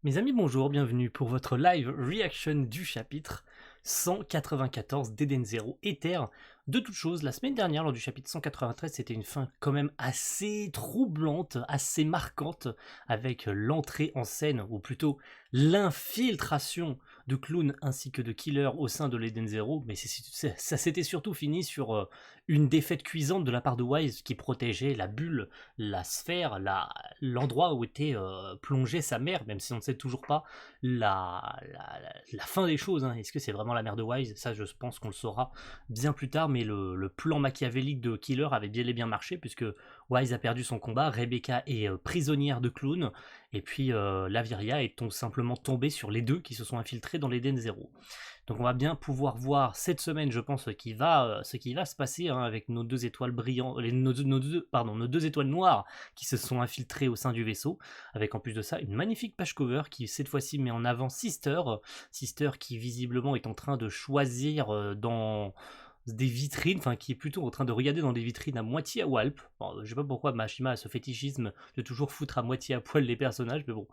Mes amis, bonjour, bienvenue pour votre live reaction du chapitre 194 d'Eden Zero Ether. De toute chose, la semaine dernière, lors du chapitre 193, c'était une fin quand même assez troublante, assez marquante, avec l'entrée en scène, ou plutôt l'infiltration de clowns ainsi que de killers au sein de l'Eden Zero, mais ça s'était surtout fini sur une défaite cuisante de la part de Wise qui protégeait la bulle, la sphère, l'endroit où était plongée sa mère, même si on ne sait toujours pas la fin des choses. Hein. Est-ce que c'est vraiment la mère de Wise? Ça, je pense qu'on le saura bien plus tard, mais le plan machiavélique de Killer avait bien et bien marché, puisque Wise a perdu son combat, Rebecca est prisonnière de clown, et puis Laviria est simplement tombée sur les deux qui se sont infiltrés dans l'Eden Zero. Donc on va bien pouvoir voir cette semaine, je pense, ce qui va se passer hein, avec nos deux étoiles brillantes, nos deux étoiles noires qui se sont infiltrées au sein du vaisseau, avec en plus de ça une magnifique page cover qui cette fois-ci met en avant Sister, Sister qui visiblement est en train de choisir dans des vitrines, enfin qui est plutôt en train de regarder dans des vitrines à moitié à Walp. Bon, je sais pas pourquoi Mashima a ce fétichisme de toujours foutre à moitié à poil les personnages, mais bon,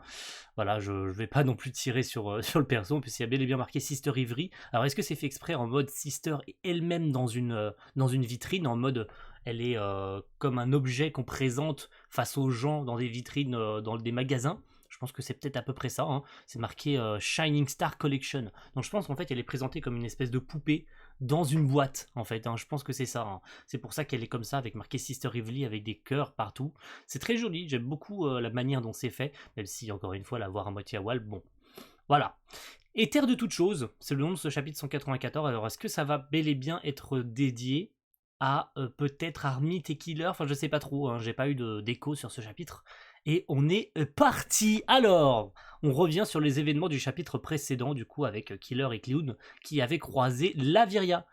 voilà, je vais pas non plus tirer sur le perso, puisqu'il y a bel et bien marqué Sister Ivory. Alors est-ce que c'est fait exprès en mode Sister elle-même dans une vitrine, en mode elle est comme un objet qu'on présente face aux gens dans des vitrines, dans des magasins? Je pense que c'est peut-être à peu près ça. Hein. C'est marqué Shining Star Collection. Donc je pense qu'en fait elle est présentée comme une espèce de poupée dans une boîte en fait. Hein. Je pense que c'est ça. Hein. C'est pour ça qu'elle est comme ça avec marqué Sister Evely avec des cœurs partout. C'est très joli. J'aime beaucoup la manière dont c'est fait. Même si encore une fois la voir à moitié à Wall, bon. Voilà. Éther de toute chose, c'est le nom de ce chapitre 194. Alors est-ce que ça va bel et bien être dédié à peut-être Armit et Killer? Enfin je sais pas trop. Hein. J'ai pas eu d'écho sur ce chapitre. Et on est parti. Alors, on revient sur les événements du chapitre précédent, du coup, avec Killer et Clown, qui avaient croisé Laviria.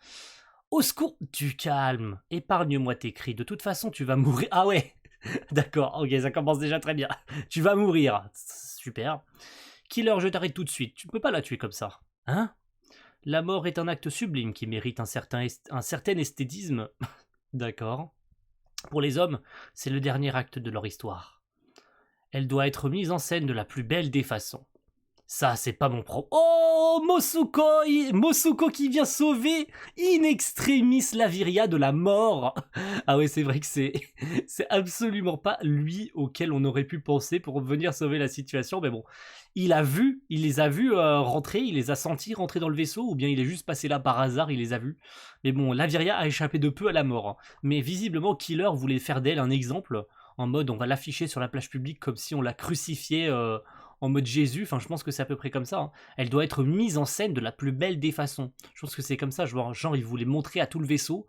Au secours, du calme, épargne-moi tes cris, de toute façon tu vas mourir. Ah ouais, d'accord, ok, ça commence déjà très bien. Tu vas mourir, super. Killer, je t'arrête tout de suite, tu peux pas la tuer comme ça. Hein? La mort est un acte sublime qui mérite un certain esthétisme. D'accord. Pour les hommes, c'est le dernier acte de leur histoire. Elle doit être mise en scène de la plus belle des façons. Ça, c'est pas mon propre. Oh, Mosuko qui vient sauver in extremis Laviria de la mort. Ah ouais, c'est vrai que c'est absolument pas lui auquel on aurait pu penser pour venir sauver la situation, mais bon, il les a vus rentrer, il les a sentis rentrer dans le vaisseau, ou bien il est juste passé là par hasard, il les a vus. Mais bon, Laviria a échappé de peu à la mort, hein. Mais visiblement, Killer voulait faire d'elle un exemple, en mode on va l'afficher sur la plage publique comme si on l'a crucifié en mode Jésus. Enfin, je pense que c'est à peu près comme ça. Hein. Elle doit être mise en scène de la plus belle des façons. Je pense que c'est comme ça. Genre, il voulait montrer à tout le vaisseau.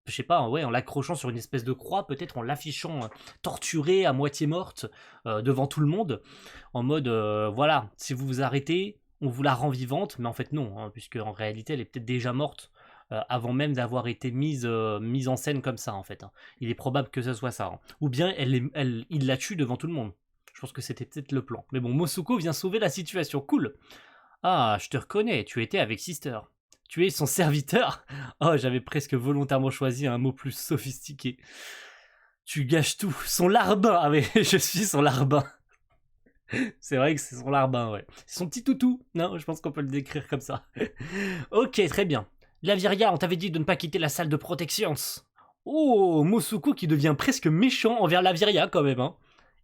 Je sais pas, ouais, en l'accrochant sur une espèce de croix, peut-être en l'affichant torturée, à moitié morte, devant tout le monde, en mode, voilà, si vous vous arrêtez, on vous la rend vivante, mais en fait non, hein, puisque en réalité elle est peut-être déjà morte avant même d'avoir été mise en scène comme ça en fait. Hein. Il est probable que ce soit ça. Hein. Ou bien il la tue devant tout le monde. Je pense que c'était peut-être le plan. Mais bon, Mosuko vient sauver la situation. Cool. Ah, je te reconnais, tu étais avec Sister. Tu es son serviteur? Oh, j'avais presque volontairement choisi un mot plus sophistiqué. Tu gâches tout. Son larbin. Ah mais je suis son larbin. C'est vrai que c'est son larbin, ouais. C'est son petit toutou. Non, je pense qu'on peut le décrire comme ça. Ok, très bien. Laviria, on t'avait dit de ne pas quitter la salle de protection. Oh, Mosuko qui devient presque méchant envers Laviria quand même, hein.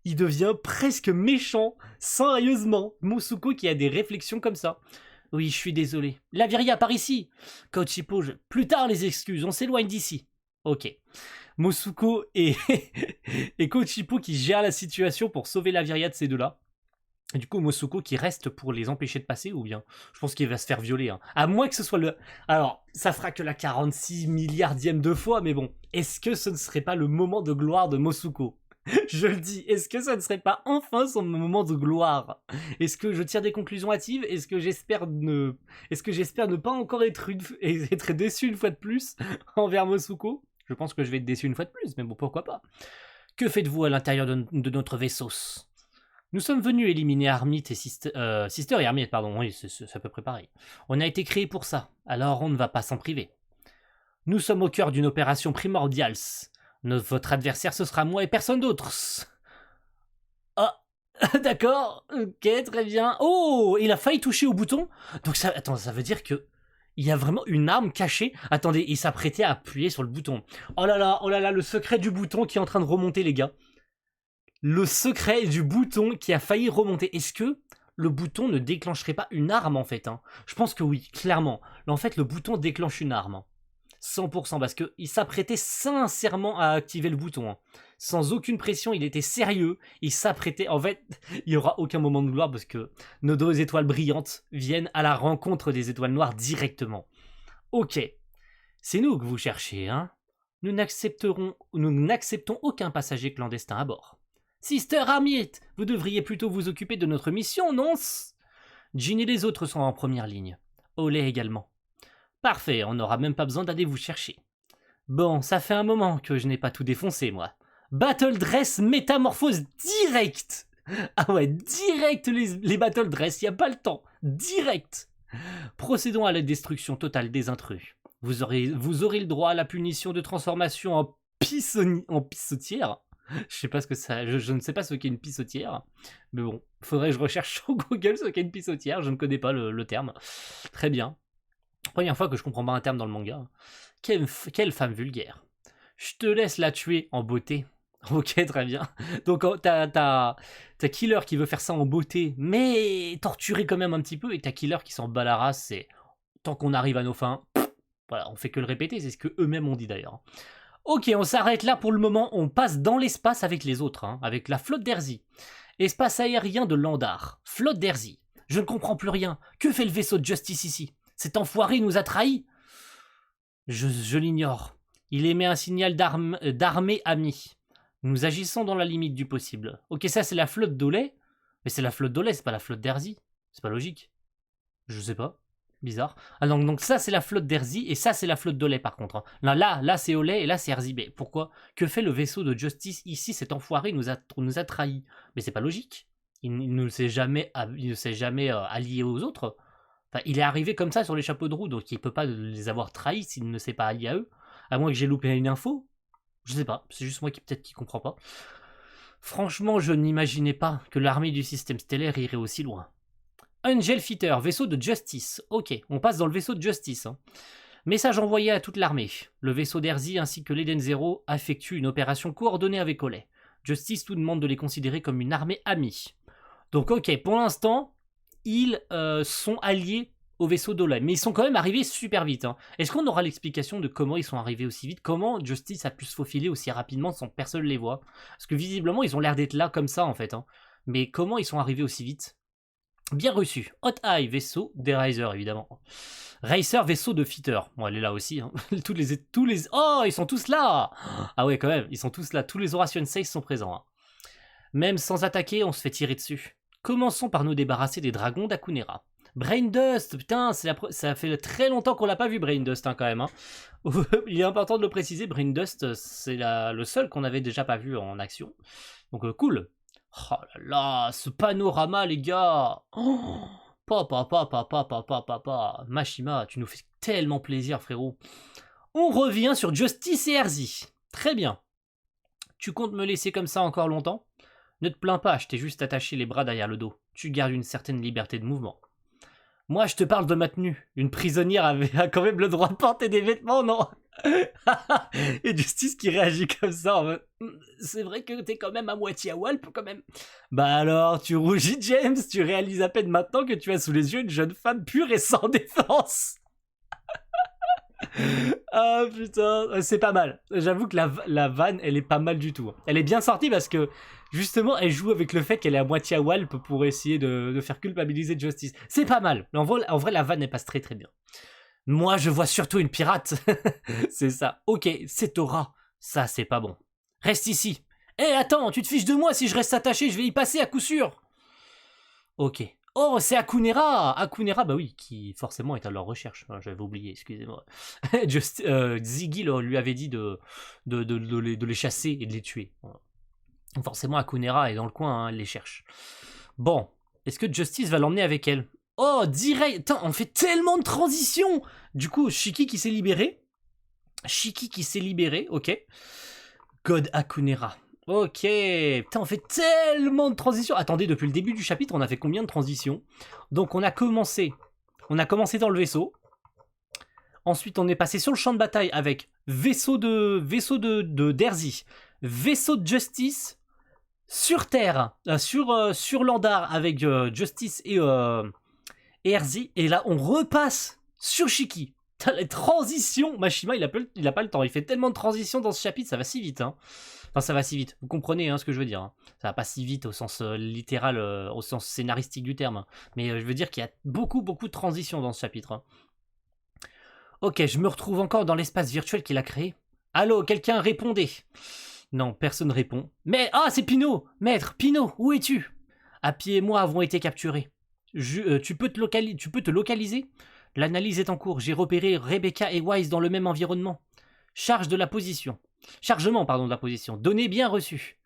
Il devient presque méchant, sérieusement. Mosuko qui a des réflexions comme ça. Oui, je suis désolé. Laviria, par ici. Kochipo, plus tard les excuses, on s'éloigne d'ici. Ok. Mosuko et, et Kochipo qui gèrent la situation pour sauver Laviria de ces deux-là. Et du coup, Mosuko qui reste pour les empêcher de passer, ou bien je pense qu'il va se faire violer. Hein. À moins que ce soit le... Alors, ça fera que la 46 milliardième de fois, mais bon. Est-ce que ce ne serait pas le moment de gloire de Mosuko? Je le dis, est-ce que ça ne serait pas enfin son moment de gloire? Est-ce que je tire des conclusions hâtives? Est-ce que j'espère ne pas encore être déçu une fois de plus envers Mosuko? Je pense que je vais être déçu une fois de plus, mais bon, pourquoi pas. Que faites-vous à l'intérieur de notre vaisseau? Nous sommes venus éliminer Armit et Sister et Armit, pardon, oui, c'est à peu près pareil. On a été créés pour ça, alors on ne va pas s'en priver. Nous sommes au cœur d'une opération primordiale. Votre adversaire, ce sera moi et personne d'autre. Ah, D'accord, ok, très bien. Oh, il a failli toucher au bouton. Donc ça, attends, ça veut dire que il y a vraiment une arme cachée. Attendez, il s'apprêtait à appuyer sur le bouton. Oh là là, le secret du bouton qui est en train de remonter, les gars. Le secret du bouton qui a failli remonter. Est-ce que le bouton ne déclencherait pas une arme, en fait, hein? Je pense que oui, clairement. Là, en fait, le bouton déclenche une arme. 100%, parce qu'il s'apprêtait sincèrement à activer le bouton. Hein. Sans aucune pression, il était sérieux. Il s'apprêtait. En fait, il n'y aura aucun moment de gloire parce que nos deux étoiles brillantes viennent à la rencontre des étoiles noires directement. Ok, c'est nous que vous cherchez, hein? Nous n'acceptons aucun passager clandestin à bord. Sister Harmiet, vous devriez plutôt vous occuper de notre mission, non? Jean et les autres sont en première ligne. Olé également. Parfait, on n'aura même pas besoin d'aller vous chercher. Bon, ça fait un moment que je n'ai pas tout défoncé, moi. Battle Dress métamorphose direct. Ah ouais, direct les Battle Dress, y a pas le temps. Direct. Procédons à la destruction totale des intrus. Vous aurez le droit à la punition de transformation en pissotière. Je sais pas ce que ça, je ne sais pas ce qu'est une pissotière, mais bon, faudrait que je recherche sur Google ce qu'est une pissotière. Je ne connais pas le terme. Très bien. Première fois que je comprends pas un terme dans le manga. Quelle femme vulgaire. Je te laisse la tuer en beauté. Ok, très bien. Donc t'as Killer qui veut faire ça en beauté, mais torturer quand même un petit peu, et t'as Killer qui s'en bat la race, c'est tant qu'on arrive à nos fins, voilà, on fait que le répéter, c'est ce que eux-mêmes ont dit d'ailleurs. Ok, on s'arrête là pour le moment, on passe dans l'espace avec les autres, hein, avec la flotte d'Erzi. Espace aérien de Landar, flotte d'Erzi. Je ne comprends plus rien. Que fait le vaisseau de Justice ici? Cet enfoiré nous a trahis? Je l'ignore. Il émet un signal d'armée amie. Nous agissons dans la limite du possible. Ok, ça c'est la flotte d'Olé. Mais c'est la flotte d'Olé, c'est pas la flotte d'Erzi. C'est pas logique. Je sais pas. Bizarre. Ah donc ça c'est la flotte d'Erzi et ça c'est la flotte d'Olé par contre. Là c'est Olé et là c'est Erzi. Mais pourquoi? Que fait le vaisseau de Justice ici? Cet enfoiré nous a trahis. Mais c'est pas logique. Il ne s'est jamais allié aux autres. Enfin, il est arrivé comme ça sur les chapeaux de roue, donc il peut pas les avoir trahis s'il ne s'est pas allié à eux. À moins que j'ai loupé une info. Je sais pas, c'est juste moi qui comprend pas. Franchement, je n'imaginais pas que l'armée du système stellaire irait aussi loin. Angel Fighter, vaisseau de Justice. Ok, on passe dans le vaisseau de Justice. Hein. Message envoyé à toute l'armée. Le vaisseau d'Erzi ainsi que l'Eden Zero effectuent une opération coordonnée avec Olé. Justice nous demande de les considérer comme une armée amie. Donc ok, pour l'instant, ils sont alliés au vaisseau d'Olé, mais ils sont quand même arrivés super vite. Hein. Est-ce qu'on aura l'explication de comment ils sont arrivés aussi vite? Comment Justice a pu se faufiler aussi rapidement sans que personne les voit? Parce que visiblement, ils ont l'air d'être là comme ça, en fait. Hein. Mais comment ils sont arrivés aussi vite? Bien reçu. Hot Eye, vaisseau des Racer, évidemment. Racer, vaisseau de Fighter. Bon, elle est là aussi. Hein. tous les... Oh, ils sont tous là! Ah ouais, quand même, ils sont tous là. Tous les Horation 6 sont présents. Hein. Même sans attaquer, on se fait tirer dessus. Commençons par nous débarrasser des dragons d'Akunera. Braindust, putain, ça fait très longtemps qu'on l'a pas vu Braindust hein, quand même. Hein. Il est important de le préciser, Braindust, c'est le seul qu'on avait déjà pas vu en action. Donc cool. Oh là là, ce panorama les gars. Oh, papa. Mashima, tu nous fais tellement plaisir frérot. On revient sur Justice et Erzi. Très bien. Tu comptes me laisser comme ça encore longtemps? Ne te plains pas, je t'ai juste attaché les bras derrière le dos. Tu gardes une certaine liberté de mouvement. Moi, je te parle de ma tenue. Une prisonnière a quand même le droit de porter des vêtements, non? Et Justice qui réagit comme ça en mode c'est vrai que t'es quand même à moitié à Walp quand même. Bah alors, tu rougis James, tu réalises à peine maintenant que tu as sous les yeux une jeune femme pure et sans défense. Ah putain, c'est pas mal. J'avoue que la vanne, elle est pas mal du tout. Elle est bien sortie parce que justement, elle joue avec le fait qu'elle est à moitié à Walp pour essayer de faire culpabiliser Justice. C'est pas mal. En vrai, la vanne, elle passe très très bien. Moi, je vois surtout une pirate. C'est ça. Ok, c'est Tora. Ça, c'est pas bon. Reste ici. Hé, attends, tu te fiches de moi si je reste attaché, je vais y passer à coup sûr. Ok. Oh, c'est Akunera. Akunera, bah oui, qui forcément est à leur recherche. J'avais oublié, excusez-moi. Ziggy lui avait dit de les chasser et de les tuer. Forcément, Akunera est dans le coin, hein, elle les cherche. Bon, est-ce que Justice va l'emmener avec elle? Oh, direct. Putain, on fait tellement de transitions. Du coup, Shiki qui s'est libéré. Ok. God Akunera. Ok. Putain, on fait tellement de transitions. Attendez, depuis le début du chapitre, on a fait combien de transitions? Donc on a commencé dans le vaisseau. Ensuite, on est passé sur le champ de bataille avec vaisseau de d'Erzy, vaisseau de Justice, sur Terre, sur Landar avec Justice et Erzy. Et là, on repasse sur Shiki. Putain, les transitions. Mashima, il a pas le temps. Il fait tellement de transitions dans ce chapitre, ça va si vite. Hein. Enfin, ça va si vite. Vous comprenez ce que je veux dire. Hein. Ça va pas si vite au sens littéral, au sens scénaristique du terme. Mais je veux dire qu'il y a beaucoup de transitions dans ce chapitre. Hein. Ok, je me retrouve encore dans l'espace virtuel qu'il a créé. Allô, quelqu'un répondez. Non, personne répond. Mais, c'est Pino. Maître, Pino, où es-tu? Happy et moi avons été capturés. Tu peux te localiser? L'analyse est en cours. J'ai repéré Rebecca et Wise dans le même environnement. Chargement, de la position. Données bien reçues.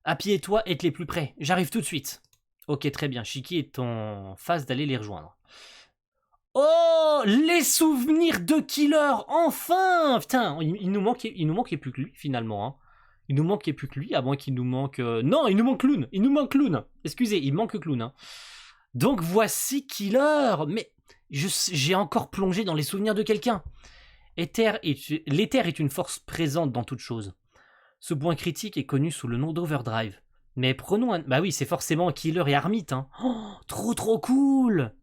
Happy et toi êtes les plus près. J'arrive tout de suite. Ok, très bien. Shiki est en phase d'aller les rejoindre. Oh, les souvenirs de Killer, enfin. Putain, il nous manquait plus que lui, finalement. Hein. Il nous manquait plus que lui, à moins qu'il nous manque... Non, il nous manque Clown. Excusez, il manque Clown. Hein. Donc voici Killer. Mais j'ai encore plongé dans les souvenirs de quelqu'un. L'éther est une force présente dans toute chose. Ce point critique est connu sous le nom d'Overdrive. Mais prenons un... Bah oui, c'est forcément Killer et Armit. Hein. Oh, trop cool.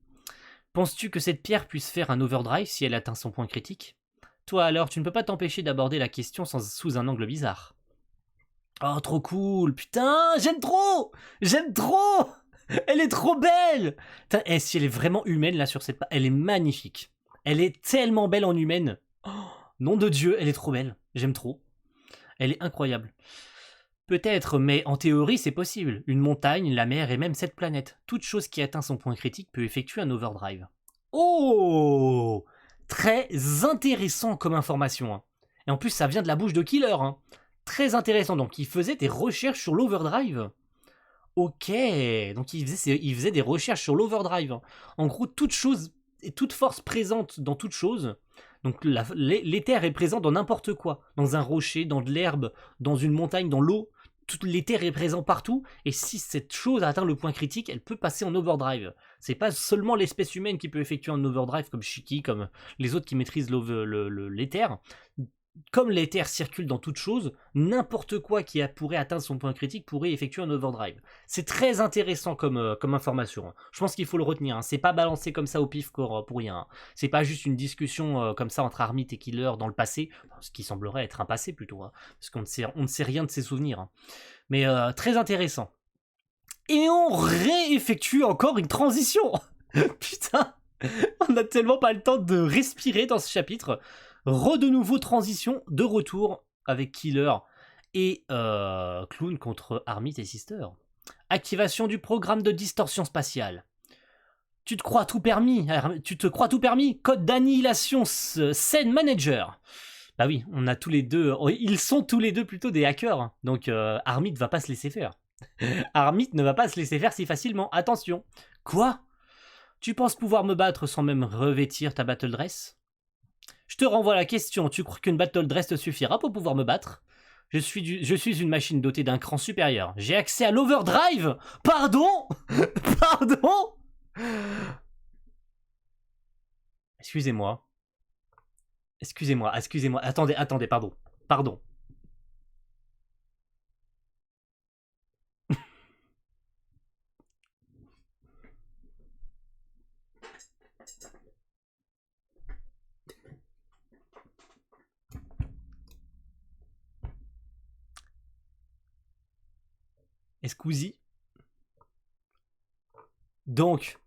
Penses-tu que cette pierre puisse faire un overdrive si elle atteint son point critique? Toi alors, tu ne peux pas t'empêcher d'aborder la question sous un angle bizarre. Oh, trop cool, putain, j'aime trop. Elle est trop belle. Putain, si elle est vraiment humaine là sur cette... Elle est magnifique. Elle est tellement belle en humaine. Oh, nom de Dieu, elle est trop belle. J'aime trop. Elle est incroyable. Peut-être, mais en théorie c'est possible. Une montagne, la mer et même cette planète. Toute chose qui atteint son point critique peut effectuer un overdrive. Oh, très intéressant comme information. Hein. Et en plus ça vient de la bouche de Killer. Hein. Très intéressant. Donc il faisait des recherches sur l'overdrive. Ok, donc il faisait des recherches sur l'overdrive. Hein. En gros, toute chose et toute force présente dans toute chose. Donc l'éther est présent dans n'importe quoi. Dans un rocher, dans de l'herbe, dans une montagne, dans l'eau. L'éther est présent partout, et si cette chose atteint le point critique, elle peut passer en overdrive. C'est pas seulement l'espèce humaine qui peut effectuer un overdrive comme Shiki, comme les autres qui maîtrisent l'éther. Comme l'éther circule dans toute chose, n'importe quoi qui pourrait atteindre son point critique pourrait effectuer un overdrive. C'est très intéressant comme information. Je pense qu'il faut le retenir. Hein. C'est pas balancé comme ça au pif pour rien. Hein. C'est pas juste une discussion comme ça entre Armit et Killer dans le passé, ce qui semblerait être un passé plutôt, hein, parce qu'on ne sait rien de ses souvenirs. Hein. Mais très intéressant. Et on réeffectue encore une transition. Putain, on n'a tellement pas le temps de respirer dans ce chapitre. De nouveau transition, de retour avec Killer et Clown contre Armit et Sister. Activation du programme de distorsion spatiale. Tu te crois tout permis, code d'annihilation scène manager. Bah oui, on a tous les deux, ils sont tous les deux plutôt des hackers, donc Armit va pas se laisser faire. Armit ne va pas se laisser faire si facilement, attention. Quoi? Tu penses pouvoir me battre sans même revêtir ta battle dress? Je te renvoie la question, tu crois qu'une battle dress te suffira pour pouvoir me battre? Je suis une machine dotée d'un cran supérieur. J'ai accès à l'overdrive. Pardon? Pardon? Excusez-moi. Attendez, pardon. Excusez. Donc,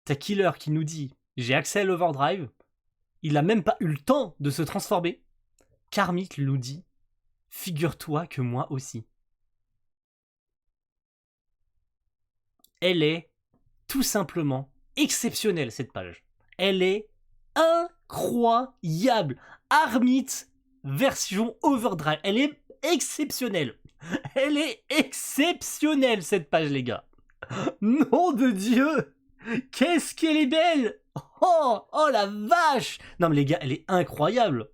t'as Killer qui nous dit j'ai accès à l'overdrive. Il a même pas eu le temps de se transformer. Karmit nous dit figure-toi que moi aussi. Elle est tout simplement exceptionnelle cette page. Elle est incroyable. Armit version overdrive. Elle est exceptionnelle. Elle est exceptionnelle cette page les gars. Nom de Dieu. Qu'est-ce qu'elle est belle. Oh la vache. Non mais les gars, elle est incroyable.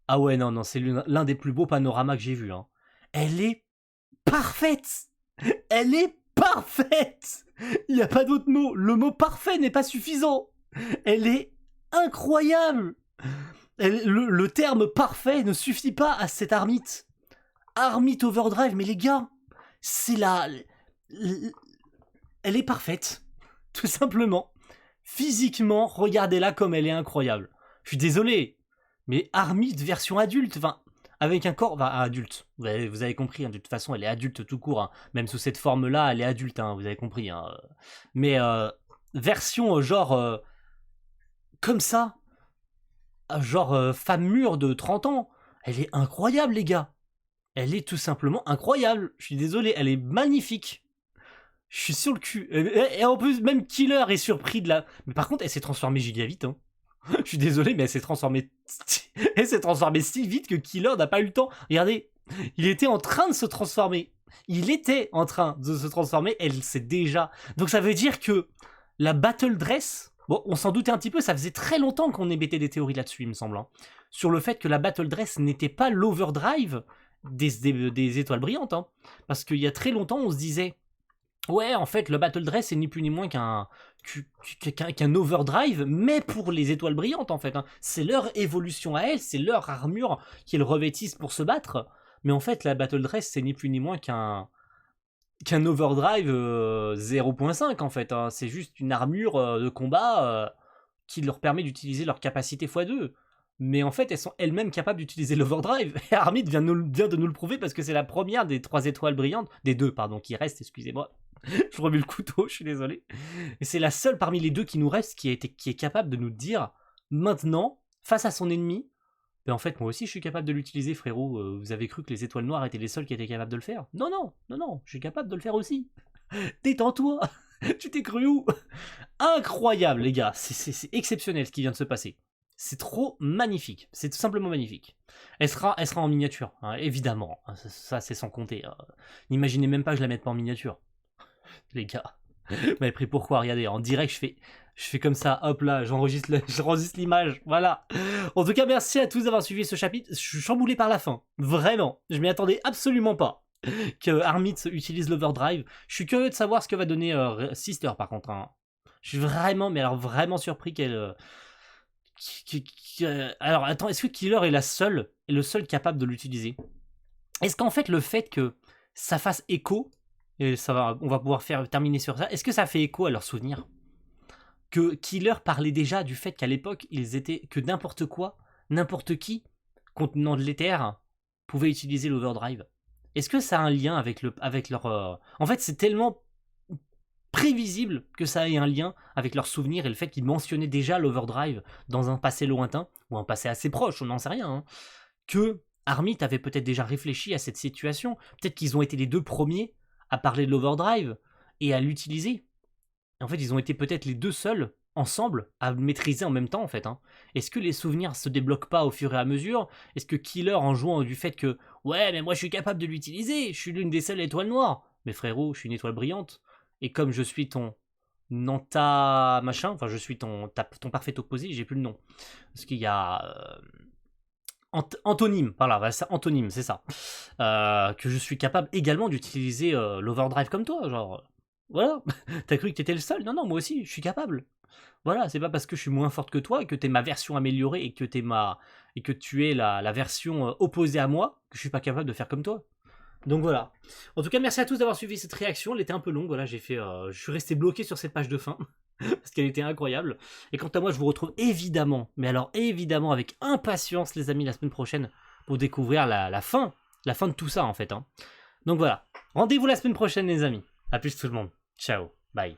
Ah ouais non, c'est l'un des plus beaux panoramas que j'ai vu. Hein. elle est parfaite. Elle est parfaite. Il n'y a pas d'autre mot. Le mot parfait n'est pas suffisant. Elle est incroyable. Le terme parfait ne suffit pas à cette Armite. Armite Overdrive, mais les gars, c'est la... Elle est parfaite. Tout simplement. Physiquement, regardez-la comme elle est incroyable. Je suis désolé, mais Armite version adulte, enfin, avec un corps, enfin, adulte, vous avez compris, hein, de toute façon, elle est adulte tout court, hein. Même sous cette forme-là, elle est adulte, hein, vous avez compris. Hein. Mais version genre, comme ça, genre femme mûre de 30 ans, elle est incroyable, les gars. Elle est tout simplement incroyable. Je suis désolé, elle est magnifique. Je suis sur le cul. Et en plus, même Killer est surpris de la... Mais par contre, elle s'est transformée giga vite, hein. Je suis désolé, mais elle s'est transformée si vite que Killer n'a pas eu le temps. Regardez, il était en train de se transformer. Il était en train de se transformer, elle sait déjà. Donc ça veut dire que la Battle Dress... Bon, on s'en doutait un petit peu, ça faisait très longtemps qu'on émettait des théories là-dessus, il me semble. Hein, sur le fait que la Battle Dress n'était pas l'overdrive des étoiles brillantes. Hein, parce qu'il y a très longtemps, on se disait... Ouais, en fait, le Battle Dress, c'est ni plus ni moins qu'un overdrive, mais pour les étoiles brillantes, en fait. Hein. C'est leur évolution à elles, c'est leur armure qu'elles revêtissent pour se battre. Mais en fait, la Battle Dress, c'est ni plus ni moins qu'un overdrive 0.5, en fait. Hein. C'est juste une armure de combat qui leur permet d'utiliser leur capacité x2. Mais en fait, elles sont elles-mêmes capables d'utiliser l'overdrive. Et Armite vient de nous le prouver parce que c'est la première des 3 étoiles brillantes, des 2, pardon, qui restent, excusez-moi. Je remets le couteau, je suis désolé. Et c'est la seule parmi les 2 qui nous reste qui est capable de nous dire, maintenant, face à son ennemi, ben en fait, moi aussi, je suis capable de l'utiliser, frérot. Vous avez cru que les étoiles noires étaient les seules qui étaient capables de le faire? Non, non, non, non, je suis capable de le faire aussi. Détends-toi. Tu t'es cru où? Incroyable, les gars. C'est exceptionnel ce qui vient de se passer. C'est trop magnifique. C'est tout simplement magnifique. Elle sera en miniature, hein, évidemment. Ça, c'est sans compter. Hein. N'imaginez même pas que je la mette pas en miniature. Les gars. Vous m'avez pris pourquoi? Regardez, en direct, je fais comme ça. Hop là, j'enregistre l'image. Voilà. En tout cas, merci à tous d'avoir suivi ce chapitre. Je suis chamboulé par la fin. Vraiment. Je m'y attendais absolument pas. Que Armite utilise l'overdrive. Je suis curieux de savoir ce que va donner Sister, par contre. Hein. Je suis vraiment, mais alors vraiment surpris qu'elle... alors attends, est-ce que Killer est le seul capable de l'utiliser? Est-ce qu'en fait le fait que ça fasse écho, et on va pouvoir terminer sur ça, est-ce que ça fait écho à leurs souvenirs? Que Killer parlait déjà du fait qu'à l'époque, que n'importe quoi, n'importe qui, contenant de l'éther, pouvait utiliser l'overdrive. Est-ce que ça a un lien avec leur... En fait, c'est tellement prévisible que ça ait un lien avec leurs souvenirs et le fait qu'ils mentionnaient déjà l'overdrive dans un passé lointain, ou un passé assez proche, on n'en sait rien, hein, que Armite avait peut-être déjà réfléchi à cette situation, peut-être qu'ils ont été les 2 premiers à parler de l'overdrive et à l'utiliser. En fait, ils ont été peut-être les 2 seuls, ensemble, à le maîtriser en même temps, en fait. Hein. Est-ce que les souvenirs se débloquent pas au fur et à mesure? Est-ce que Killer, en jouant du fait que « Ouais, mais moi je suis capable de l'utiliser, je suis l'une des seules étoiles noires. » Mais frérot, je suis une étoile brillante. Et comme je suis ton Nanta machin, enfin je suis ton parfait opposé, j'ai plus le nom. Parce qu'il y a antonyme, voilà, c'est antonyme, c'est ça. Que je suis capable également d'utiliser l'overdrive comme toi, genre. Voilà, t'as cru que t'étais le seul? Non, non, moi aussi, je suis capable. Voilà, c'est pas parce que je suis moins forte que toi, et que t'es ma version améliorée, et que tu es la version opposée à moi, que je suis pas capable de faire comme toi. Donc voilà. En tout cas, merci à tous d'avoir suivi cette réaction. Elle était un peu longue. Voilà, je suis resté bloqué sur cette page de fin parce qu'elle était incroyable. Et quant à moi, je vous retrouve évidemment, mais alors évidemment avec impatience, les amis, la semaine prochaine pour découvrir la fin de tout ça en fait. Hein. Donc voilà. Rendez-vous la semaine prochaine, les amis. À plus tout le monde. Ciao. Bye.